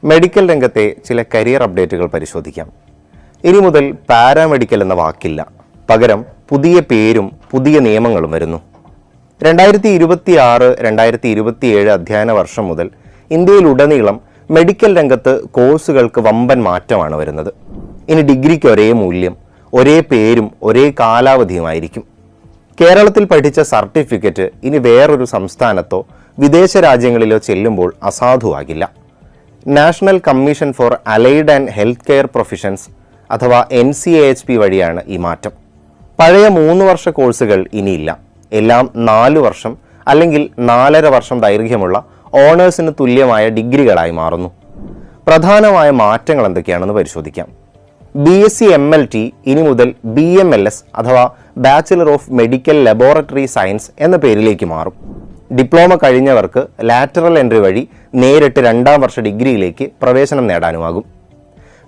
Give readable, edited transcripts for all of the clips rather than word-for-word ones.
Medical രംഗത്തെ ചില career അപ്ഡേറ്റുകൾ പരിശോധിക്കാം. ഇനി മുതൽ പാരാമെഡിക്കൽ എന്ന വാക്കില്ല, പകരം പുതിയ പേരും പുതിയ നിയമങ്ങളും വരുന്നു. 2026-2027 അധ്യയന വർഷം മുതൽ ഇന്ത്യയിലുടനീളം മെഡിക്കൽ രംഗത്ത് കോഴ്സുകൾക്ക് വമ്പൻ മാറ്റമാണ് വരുന്നത്. ഇനി ഡിഗ്രിക്ക് ഒരേ മൂല്യം, ഒരേ പേരും ഒരേ കാലാവധിയുമായിരിക്കും. കേരളത്തിൽ പഠിച്ച സർട്ടിഫിക്കറ്റ് ഇനി വേറൊരു സംസ്ഥാനത്തോ വിദേശ രാജ്യങ്ങളിലോ ചെല്ലുമ്പോൾ അസാധുവാകില്ല. National commission for allied and health care professions അഥവാ NCAHP വഴിയാണ് ഈ മാറ്റം. പഴയ 3 വർഷ കോഴ്സുകൾ ഇനിയില്ല. എല്ലാം 4 വർഷം അല്ലെങ്കിൽ 4.5 വർഷം ദൈർഘ്യമുള്ള ഓണേഴ്സിന് തുല്യമായ ഡിഗ്രികളായി മാറുന്നു. പ്രധാനമായ മാറ്റങ്ങൾ എന്തൊക്കെയാണെന്ന് പരിശോധിക്കാം. BSc MLT ഇനി മുതൽ BMLS അഥവാ bachelor of medical laboratory science എന്ന പേരിലേക്ക് മാറും. ഡിപ്ലോമ കഴിഞ്ഞവർക്ക് ലാറ്ററൽ എൻട്രി വഴി നേരിട്ട് 2ാം വർഷ ഡിഗ്രിയിലേക്ക് പ്രവേശനം നേടാനുമാകും.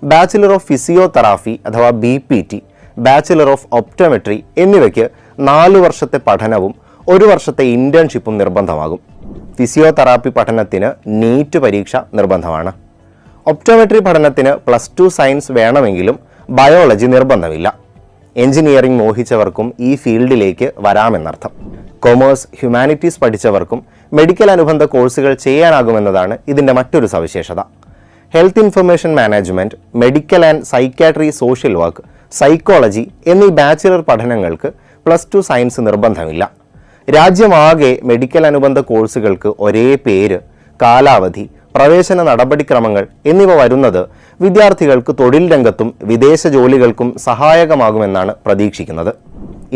ബാച്ചിലർ ഓഫ് ഫിസിയോതെറാപ്പി അഥവാ BPT, ബാച്ചിലർ ഓഫ് ഒപ്റ്റോമെട്രി എന്നിവയ്ക്ക് 4 വർഷത്തെ പഠനവും 1 വർഷത്തെ ഇന്റേൺഷിപ്പും നിർബന്ധമാകും. ഫിസിയോതെറാപ്പി പഠനത്തിന് നീറ്റ് പരീക്ഷ നിർബന്ധമാണ്. ഒപ്റ്റോമെട്രി പഠനത്തിന് +2 സയൻസ് വേണമെങ്കിലും ബയോളജി നിർബന്ധമില്ല. എഞ്ചിനീയറിംഗ് മോഹിച്ചവർക്കും ഈ ഫീൽഡിലേക്ക് വരാമെന്നർത്ഥം. കൊമേഴ്സ്, ഹ്യൂമാനിറ്റീസ് പഠിച്ചവർക്കും മെഡിക്കൽ അനുബന്ധ കോഴ്സുകൾ ചെയ്യാനാകുമെന്നതാണ് ഇതിൻ്റെ മറ്റൊരു സവിശേഷത. Health information management, medical and psychiatry, social work, psychology എന്നീ ബാച്ചിലർ പഠനങ്ങൾക്ക് +2 സയൻസ് നിർബന്ധമില്ല. രാജ്യമാകെ മെഡിക്കൽ അനുബന്ധ കോഴ്സുകൾക്ക് ഒരേ പേര്, കാലാവധി, പ്രവേശന നടപടിക്രമങ്ങൾ എന്നിവ വരുന്നത് വിദ്യാർത്ഥികൾക്ക് തൊഴിൽ രംഗത്തും വിദേശ ജോലികൾക്കും സഹായകമാകുമെന്നാണ് പ്രതീക്ഷിക്കുന്നത്.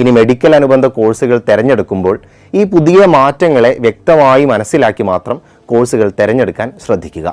ഇനി മെഡിക്കൽ അനുബന്ധ കോഴ്സുകൾ തിരഞ്ഞെടുക്കുമ്പോൾ ഈ പുതിയ മാറ്റങ്ങളെ വ്യക്തമായി മനസ്സിലാക്കി മാത്രം കോഴ്സുകൾ തിരഞ്ഞെടുക്കാൻ ശ്രദ്ധിക്കുക.